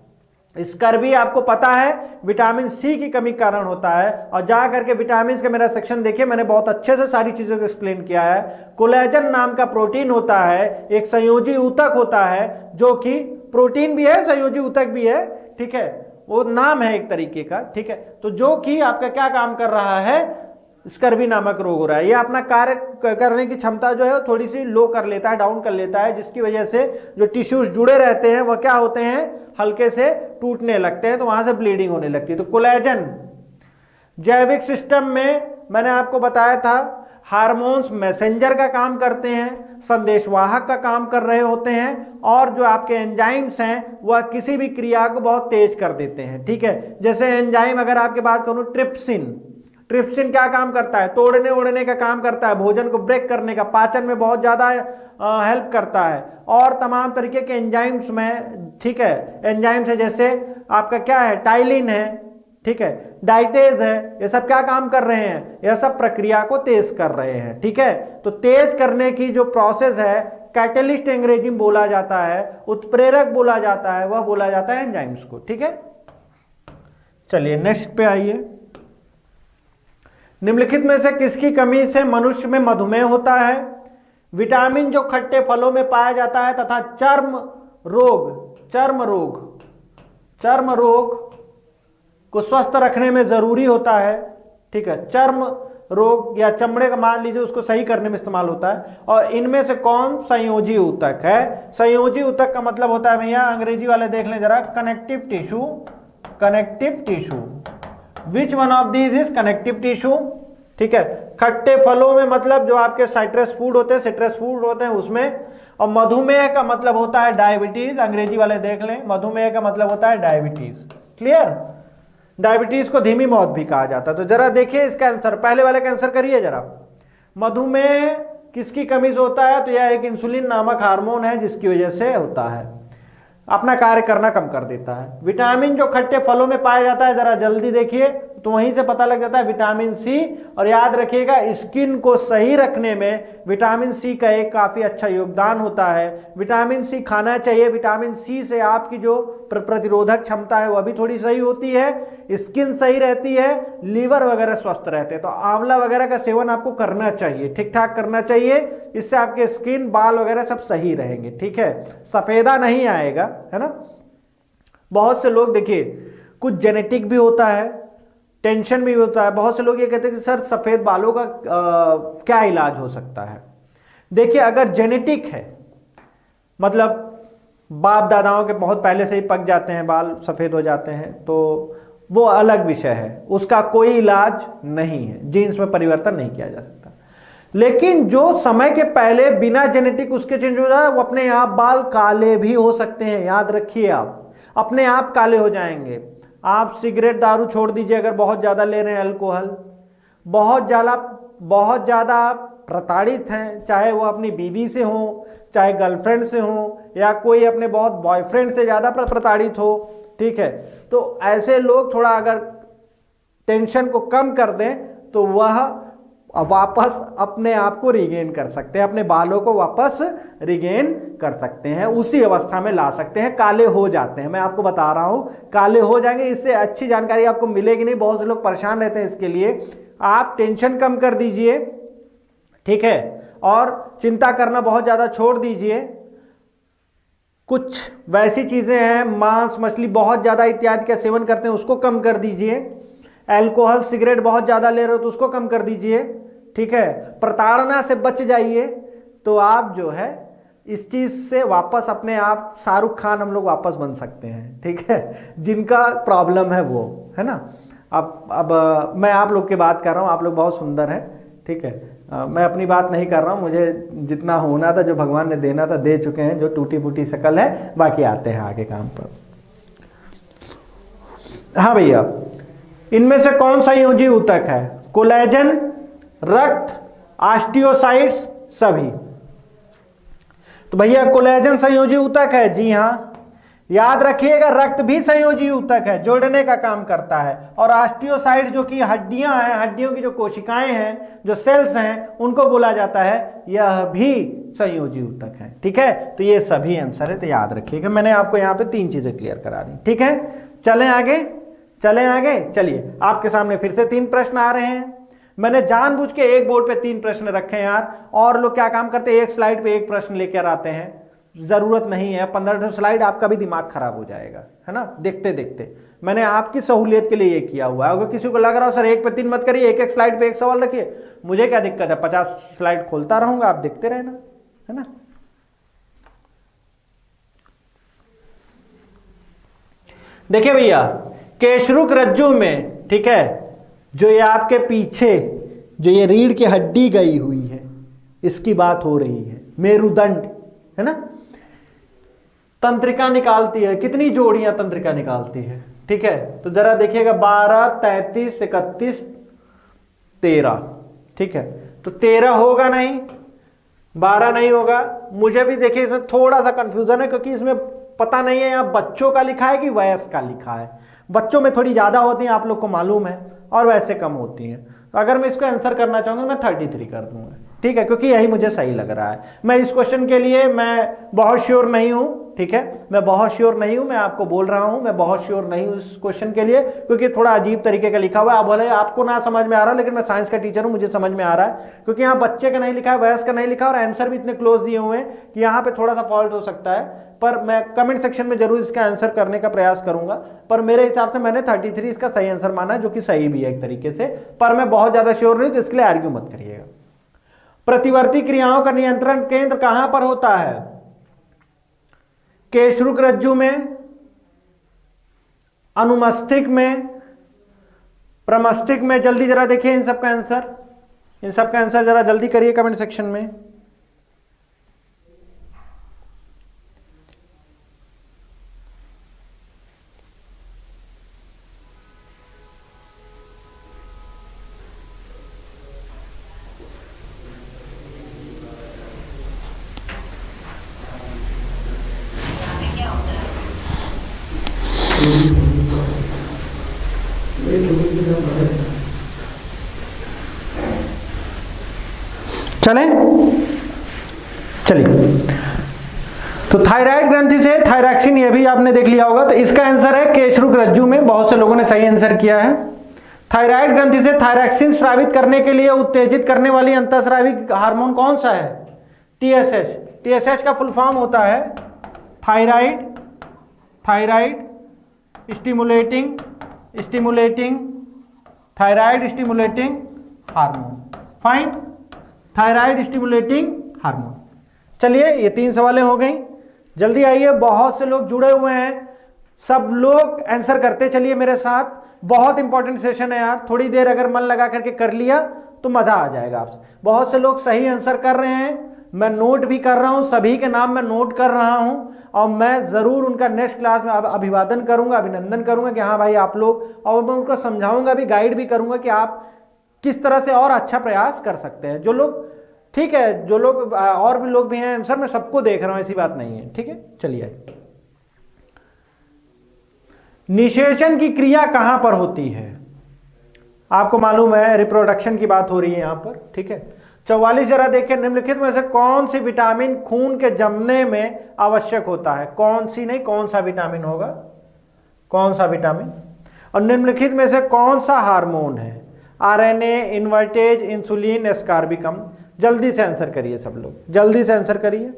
स्कर्वी आपको पता है विटामिन सी की कमी के कारण होता है, और जा करके विटामिन का मेरा सेक्शन देखिए, मैंने बहुत अच्छे से सारी चीजों को एक्सप्लेन किया है। कोलेजन नाम का प्रोटीन होता है, एक संयोजी ऊतक होता है जो कि प्रोटीन भी है संयोजी ऊतक भी है, ठीक है, वो नाम है एक तरीके का, ठीक है। तो जो कि आपका क्या काम कर रहा है, स्कर्वी नामक रोग हो रहा है, ये अपना कार्य करने की क्षमता जो है थोड़ी सी लो कर लेता है, डाउन कर लेता है, जिसकी वजह से जो टिश्यूज जुड़े रहते हैं वह क्या होते हैं, हल्के से टूटने लगते हैं, तो वहां से ब्लीडिंग होने लगती है। तो कोलेजन जैविक सिस्टम में मैंने आपको बताया था हार्मोन्स मैसेंजर का काम करते हैं, संदेशवाहक का काम कर रहे होते हैं, और जो आपके एंजाइम्स हैं वह किसी भी क्रिया को बहुत तेज कर देते हैं, ठीक है। जैसे एंजाइम अगर आपकी बात करूं, ट्रिप्सिन, ट्रिप्सिन क्या काम करता है, तोड़ने ओड़ने का काम करता है, भोजन को ब्रेक करने का, पाचन में बहुत ज्यादा हेल्प करता है, और तमाम तरीके के एंजाइम्स में, ठीक है, एंजाइम्स है जैसे आपका क्या है, टाइलिन है, ठीक है, डाइटेज है, ये सब क्या काम कर रहे हैं, यह सब प्रक्रिया को तेज कर रहे हैं, ठीक है। तो तेज करने की जो प्रोसेस है कैटलिस्ट अंग्रेजी में बोला जाता है, उत्प्रेरक बोला जाता है, वह बोला जाता है एंजाइम्स को, ठीक है। चलिए नेक्स्ट पे आइए। निम्नलिखित में से किसकी कमी से मनुष्य में मधुमेह होता है? विटामिन जो खट्टे फलों में पाया जाता है तथा चर्म रोग को स्वस्थ रखने में जरूरी होता है, ठीक है। चर्म रोग या चमड़े का मान लीजिए उसको सही करने में इस्तेमाल होता है, और इनमें से कौन संयोजी ऊतक है? संयोजी ऊतक का मतलब होता है भैया, अंग्रेजी वाले देख लें जरा, connective tissue. Which one of these is connective tissue, ठीक है। खट्टे फलों में मतलब जो आपके सिट्रस फूड होते हैं उसमें, और मधुमेह का मतलब होता है डायबिटीज, अंग्रेजी वाले देख लें, मधुमेह का मतलब होता है डायबिटीज, क्लियर। डायबिटीज को धीमी मौत भी कहा जाता है। तो जरा देखिए इसका आंसर, पहले वाले का आंसर करिए जरा। मधुमेह किसकी कमी से होता है? तो यह एक इंसुलिन नामक हार्मोन है जिसकी वजह से होता है, अपना कार्य करना कम कर देता है। विटामिन जो खट्टे फलों में पाया जाता है, जरा जल्दी देखिए तो वहीं से पता लग जाता है, विटामिन सी। और याद रखिएगा स्किन को सही रखने में विटामिन सी का एक काफी अच्छा योगदान होता है। विटामिन सी खाना चाहिए, विटामिन सी से आपकी जो प्रतिरोधक क्षमता है वह भी थोड़ी सही होती है, स्किन सही रहती है, लीवर वगैरह स्वस्थ रहते हैं। तो आंवला वगैरह का सेवन आपको करना चाहिए, ठीक ठाक करना चाहिए, इससे आपके स्किन, बाल वगैरह सब सही रहेंगे, ठीक है, सफेदा नहीं आएगा, है ना। बहुत से लोग देखिए, कुछ जेनेटिक भी होता है, टेंशन भी होता है। बहुत से लोग ये कहते हैं कि सर सफेद बालों का क्या इलाज हो सकता है? देखिए अगर जेनेटिक है, मतलब बाप दादाओं के बहुत पहले से ही पक जाते हैं, बाल सफेद हो जाते हैं, तो वो अलग विषय है, उसका कोई इलाज नहीं है, जीन्स में परिवर्तन नहीं किया जा सकता। लेकिन जो समय के पहले बिना जेनेटिक उसके चेंज हो जाए, वो अपने आप बाल काले भी हो सकते हैं, याद रखिए, आप अपने आप काले हो जाएंगे। आप सिगरेट दारू छोड़ दीजिए, अगर बहुत ज्यादा ले रहे हैं, अल्कोहल, बहुत ज्यादा प्रताड़ित हैं, चाहे वो अपनी बीवी से हो, चाहे गर्लफ्रेंड से हो, या कोई अपने बहुत बॉयफ्रेंड से ज्यादा प्रताड़ित हो, ठीक है। तो ऐसे लोग थोड़ा अगर टेंशन को कम कर दें तो वह वापस अपने आप को रिगेन कर सकते हैं, अपने बालों को वापस रिगेन कर सकते हैं, उसी अवस्था में ला सकते हैं, काले हो जाते हैं। मैं आपको बता रहा हूं, काले हो जाएंगे। इससे अच्छी जानकारी आपको मिलेगी नहीं, बहुत से लोग परेशान रहते हैं इसके लिए। आप टेंशन कम कर दीजिए, ठीक है, और चिंता करना बहुत ज्यादा छोड़ दीजिए। कुछ वैसी चीजें हैं, मांस मछली बहुत ज्यादा इत्यादि का सेवन करते हैं, उसको कम कर दीजिए। अल्कोहल सिगरेट बहुत ज्यादा ले रहे हो तो उसको कम कर दीजिए, ठीक है। प्रताड़ना से बच जाइए, तो आप जो है इस चीज से वापस अपने आप शाहरुख खान हम लोग वापस बन सकते हैं, ठीक है, जिनका प्रॉब्लम है वो, है ना। अब मैं आप लोग की बात कर रहा हूँ, आप लोग बहुत सुंदर हैं, ठीक है। मैं अपनी बात नहीं कर रहा हूँ, मुझे जितना होना था, जो भगवान ने देना था दे चुके हैं, जो टूटी फूटी शकल है, बाकी आते हैं आगे काम पर। हाँ भैया, इनमें से कौन सा संयोजी ऊतक है? कोलेजन, रक्त, ऑस्टियोसाइट्स, सभी। तो भैया कोलेजन संयोजी ऊतक है, जी हाँ, याद रखिएगा, रक्त भी संयोजी ऊतक है, जोड़ने का काम करता है। और ऑस्टियोसाइट जो कि हड्डियां हैं, हड्डियों की जो कोशिकाएं हैं, जो सेल्स हैं, उनको बोला जाता है यह भी संयोजी ऊतक है। ठीक है, तो ये सभी आंसर है, तो याद रखिएगा। मैंने आपको यहाँ पे 3 चीजें क्लियर करा दी। ठीक है, चलें आगे, चलें आगे। चलिए, आपके सामने फिर से 3 प्रश्न आ रहे हैं। मैंने जानबूझ के एक बोर्ड पे 3 प्रश्न रखे हैं यार, और लोग क्या काम करते हैं, एक स्लाइड पे 1 प्रश्न लेकर आते हैं। जरूरत नहीं है, 15 स्लाइड आपका भी दिमाग खराब हो जाएगा, है ना, देखते देखते। मैंने आपकी सहूलियत के लिए ये किया हुआ है। अगर किसी को लग रहा हो सर 1 पे 3 मत करिए, एक स्लाइड पे 1 सवाल रखिए, मुझे क्या दिक्कत है, 50 स्लाइड खोलता रहूंगा, आप देखते रहना, है ना। देखिए भैया, केशरुक रज्जु में, ठीक है, जो ये आपके पीछे जो ये रीढ़ की हड्डी गई हुई है, इसकी बात हो रही है, मेरुदंड, है ना। तंत्रिका निकालती है, कितनी जोड़ियां तंत्रिका निकालती है, ठीक है। तो जरा देखिएगा, 12, 33, 31, 13, ठीक है। तो 13 होगा नहीं, 12 नहीं होगा। मुझे भी देखिए इसमें थोड़ा सा कंफ्यूजन है, क्योंकि इसमें पता नहीं है यहाँ बच्चों का लिखा है कि वयस्क का लिखा है। बच्चों में थोड़ी ज्यादा होती हैं, आप लोग को मालूम है, और वैसे कम होती हैं। तो अगर मैं इसको आंसर करना चाहूंगा, मैं 33 कर दूंगा, ठीक है, क्योंकि यही मुझे सही लग रहा है। मैं इस क्वेश्चन के लिए मैं बहुत श्योर नहीं हूं, ठीक है, मैं बहुत श्योर नहीं हूं, मैं आपको बोल रहा हूं, मैं बहुत श्योर नहीं हूं इस क्वेश्चन के लिए, क्योंकि थोड़ा अजीब तरीके का लिखा हुआ है। बोले आपको ना समझ में आ रहा, लेकिन मैं साइंस का टीचर हूं, मुझे समझ में आ रहा है, क्योंकि यहाँ बच्चे का नहीं लिखा है, वयस्क का नहीं लिखा, और आंसर भी इतने क्लोज दिए हुए हैं कि यहाँ पे थोड़ा सा फॉल्ट हो सकता है। पर मैं कमेंट सेक्शन में जरूर इसका आंसर करने का प्रयास करूंगा। पर मेरे हिसाब से मैंने 33 इसका सही आंसर माना, जो कि सही भी है एक तरीके से, पर मैं बहुत ज्यादा श्योर नहीं हूं, जिसके लिए आर्ग्यू मत करिएगा। प्रतिवर्ती क्रियाओं का नियंत्रण केंद्र कहां पर होता है? केशरुक रज्जु में, अनुमस्तिष्क में, प्रमस्तिष्क में। जल्दी जरा देखिए इन सबका आंसर, इन सबका आंसर जरा जल्दी करिए कमेंट सेक्शन में। चलें, चलिए। तो थायराइड ग्रंथि से थायरॉक्सिन, ये भी आपने देख लिया होगा। तो इसका आंसर है केशरुक रज्जु में। बहुत से लोगों ने सही आंसर किया है। थायराइड ग्रंथि से थायरॉक्सिन स्रावित करने के लिए उत्तेजित करने वाली अंतःस्रावी हार्मोन कौन सा है? टीएसएच। टीएसएच का फुल फॉर्म होता है thyroid stimulating thyroid stimulating hormone. Fine, thyroid stimulating hormone. चलिए, ये 3 सवालें हो गई। जल्दी आइए, बहुत से लोग जुड़े हुए हैं, सब लोग आंसर करते चलिए मेरे साथ। बहुत इंपॉर्टेंट सेशन है यार, थोड़ी देर अगर मन लगा करके कर लिया तो मजा आ जाएगा आपसे। बहुत से लोग सही आंसर कर रहे हैं, मैं नोट भी कर रहा हूं, सभी के नाम मैं नोट कर रहा हूं, और मैं जरूर उनका नेक्स्ट क्लास में अभिवादन करूंगा, अभिनंदन करूंगा कि हाँ भाई आप लोग, और मैं उनको समझाऊंगा भी, गाइड भी करूंगा कि आप किस तरह से और अच्छा प्रयास कर सकते हैं। जो लोग, ठीक है, जो लोग और भी लोग भी हैं आंसर, मैं सबको देख रहा हूं, ऐसी बात नहीं है, ठीक है। चलिए, निषेचन की क्रिया कहां पर होती है? आपको मालूम है रिप्रोडक्शन की बात हो रही है यहां पर, ठीक है। 44 जरा देखिए, निम्नलिखित में से कौन सी विटामिन खून के जमने में आवश्यक होता है? कौन सी नहीं, कौन सा विटामिन होगा, कौन सा विटामिन? और निम्नलिखित में से कौन सा हार्मोन है? आरएनए, इन्वर्टेज, इंसुलिन, एस्कार्बिकम। जल्दी से आंसर करिए सब लोग, जल्दी से आंसर करिए।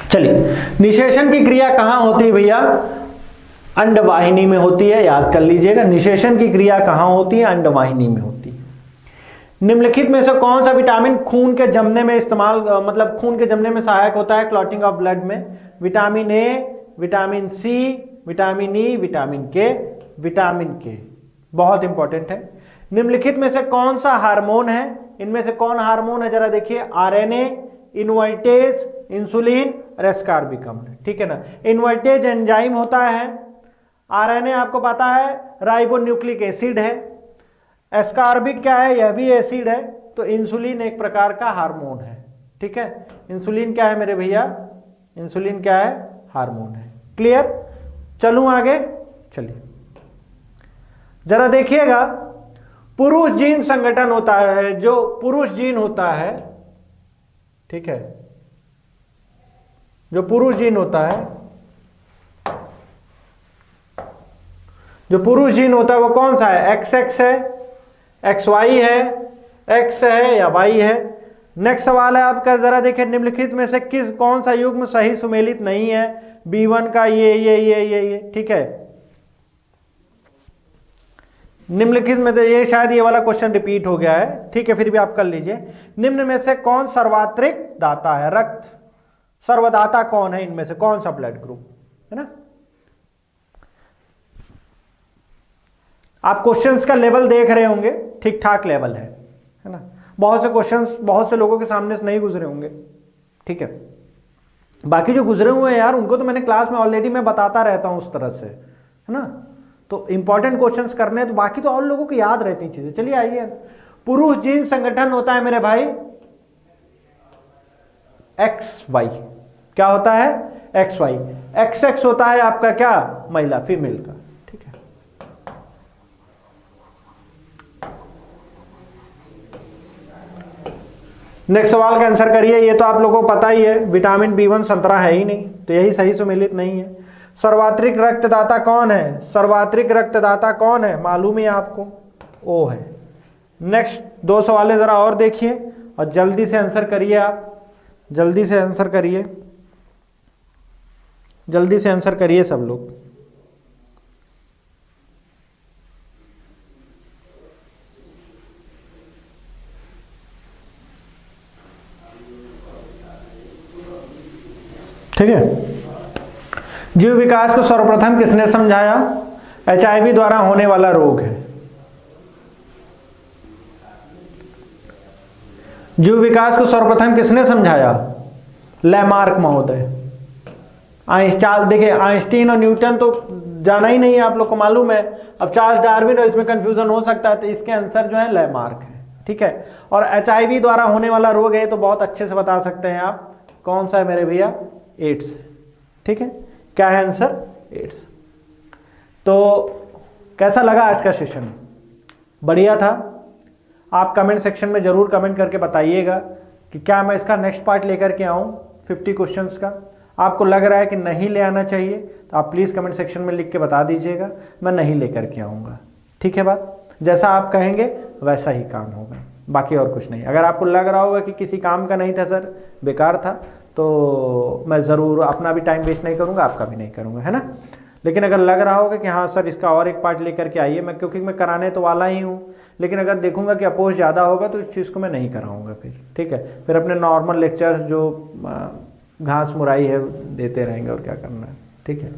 चलिए, निषेचन की क्रिया कहां होती है भैया? अंडवाहिनी में होती है, याद कर लीजिएगा। निषेचन की क्रिया कहां होती है? अंडवाहिनी में होती है। निम्नलिखित में से कौन सा विटामिन खून के जमने में इस्तेमाल, मतलब खून के जमने में सहायक होता है? क्लॉटिंग ऑफ ब्लड में। Vitamin A, vitamin C, vitamin E, vitamin K, vitamin K. बहुत इंपॉर्टेंट है। निम्नलिखित में से कौन सा हार्मोन है? इनमें से कौन हार्मोन है जरा देखिए? आरएनए, इन्वर्टेज, इंसुलिन और एस्कार्बिकम। ठीक है ना। इन्वर्टेज एंजाइम होता है, आरएनए आपको पता है राइबोन्यूक्लिक एसिड है, एस्कार्बिक क्या है, यह भी एसिड है। तो इंसुलिन एक प्रकार का हार्मोन है, ठीक है। इंसुलिन क्या है मेरे भैया, इंसुलिन क्या है, हार्मोन है। क्लियर, चलूं आगे, चलिए जरा देखिएगा। पुरुष जीन संगठन होता है, जो पुरुष जीन होता है, ठीक है, जो पुरुष जीन होता है, जो पुरुष जीन होता है वो कौन सा है, XX है, XY है, X है या Y है। नेक्स्ट सवाल है आपका, जरा देखिए निम्नलिखित में से कौन सा युग्म सही सुमेलित नहीं है। B1 का ये, ठीक है। निम्नलिखित में तो ये शायद ये वाला क्वेश्चन रिपीट हो गया है, ठीक है, फिर भी आप कर लीजिए। निम्न में से कौन सर्वात्रिक दाता है, रक्त सर्वदाता कौन है, इनमें से कौन सा ब्लड ग्रुप है ना। आप क्वेश्चंस का लेवल देख रहे होंगे, ठीक ठाक लेवल है ना। बहुत से क्वेश्चंस बहुत से लोगों के सामने से नहीं गुजरे होंगे, ठीक है। बाकी जो गुजरे हुए हैं यार, उनको तो मैंने क्लास में ऑलरेडी मैं बताता रहता हूं उस तरह से, है ना। तो इंपॉर्टेंट क्वेश्चंस करने हैं, तो बाकी तो और लोगों को याद रहती चीजें। चलिए आइए, पुरुष जीन संगठन होता है मेरे भाई XY, क्या होता है, XY। XX होता है आपका क्या, महिला, फीमेल का, ठीक है। नेक्स्ट सवाल का आंसर करिए। ये तो आप लोगों को पता ही है, विटामिन B1 संतरा है ही नहीं, तो यही सही सुमेलित नहीं है। सर्वात्रिक रक्तदाता कौन है, सर्वात्रिक रक्तदाता कौन है, मालूम है आपको, O है। नेक्स्ट दो सवाल जरा और देखिए और जल्दी से आंसर करिए, आप जल्दी से आंसर करिए, जल्दी से आंसर करिए सब लोग। ठीक है। जीव विकास को सर्वप्रथम किसने समझाया, HIV द्वारा होने वाला रोग है। जीव विकास को सर्वप्रथम किसने समझाया, लैमार्क महोदय। आइंस्टाइन, देखिए आइंस्टीन और न्यूटन तो जाना ही नहीं है, आप लोग को मालूम है। अब चार्ल्स डार्विन और इसमें कंफ्यूजन हो सकता है, तो इसके आंसर जो है लैमार्क है, ठीक है। और HIV द्वारा होने वाला रोग है तो बहुत अच्छे से बता सकते हैं आप, कौन सा है मेरे भैया, एड्स, ठीक है। क्या है आंसर, एड्स। तो कैसा लगा आज का सेशन, बढ़िया था। आप कमेंट सेक्शन में जरूर कमेंट करके बताइएगा कि क्या मैं इसका नेक्स्ट पार्ट लेकर के आऊँ 50 क्वेश्चंस का। आपको लग रहा है कि नहीं ले आना चाहिए तो आप प्लीज़ कमेंट सेक्शन में लिख के बता दीजिएगा, मैं नहीं लेकर के आऊँगा, ठीक है। बात जैसा आप कहेंगे वैसा ही काम होगा, बाकी और कुछ नहीं। अगर आपको लग रहा होगा कि किसी काम का नहीं था सर, बेकार था, तो मैं ज़रूर अपना भी टाइम वेस्ट नहीं करूँगा, आपका भी नहीं करूँगा, है ना। लेकिन अगर लग रहा होगा कि हाँ सर इसका और एक पार्ट लेकर के आइए, मैं क्योंकि मैं कराने तो वाला ही हूँ, लेकिन अगर देखूंगा कि अपोज ज़्यादा होगा तो इस चीज़ को मैं नहीं कराऊंगा फिर, ठीक है। फिर अपने नॉर्मल लेक्चर्स जो घास मुराई है देते रहेंगे, और क्या करना है, ठीक है।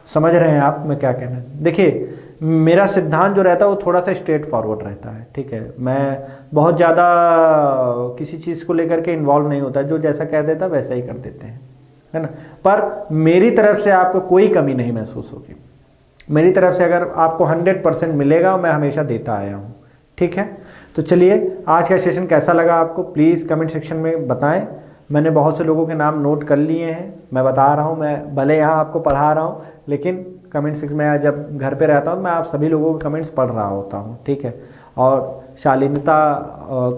समझ रहे हैं आप मैं क्या कहना है। देखिए मेरा सिद्धांत जो रहता है वो थोड़ा सा स्ट्रेट फॉरवर्ड रहता है, ठीक है। मैं बहुत ज़्यादा किसी चीज़ को लेकर के इन्वॉल्व नहीं होता, जो जैसा कह देता वैसा ही कर देते हैं, है ना। पर मेरी तरफ से आपको कोई कमी नहीं महसूस होगी, मेरी तरफ से अगर आपको 100% मिलेगा, मैं हमेशा देता आया हूँ, ठीक है। तो चलिए आज का सेशन कैसा लगा आपको, प्लीज़ कमेंट सेक्शन में बताएं। मैंने बहुत से लोगों के नाम नोट कर लिए हैं, मैं बता रहा हूँ, मैं भले यहाँ आपको पढ़ा रहा हूँ, लेकिन कमेंट सेक्शन में जब घर पे रहता हूँ मैं आप सभी लोगों के कमेंट्स पढ़ रहा होता हूँ, ठीक है। और शालीनता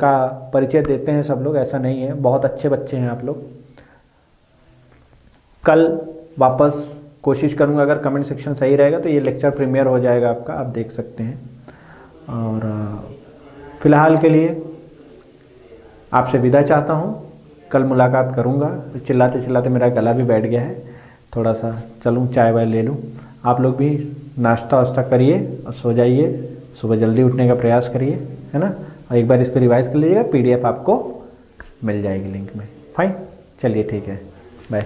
का परिचय देते हैं सब लोग, ऐसा नहीं है, बहुत अच्छे बच्चे हैं आप लोग। कल वापस कोशिश करूंगा, अगर कमेंट सेक्शन सही रहेगा तो ये लेक्चर प्रीमियर हो जाएगा आपका, आप देख सकते हैं। और फिलहाल के लिए आपसे विदा चाहता हूँ, कल मुलाकात करूँगा। चिल्लाते चिल्लाते मेरा गला भी बैठ गया है, थोड़ा सा चलूँ चाय वाय ले लूँ। आप लोग भी नाश्ता वाश्ता करिए और सो जाइए, सुबह जल्दी उठने का प्रयास करिए, है ना। और एक बार इसको रिवाइज कर लीजिएगा, PDF आपको मिल जाएगी लिंक में। फाइन, चलिए ठीक है, बाय।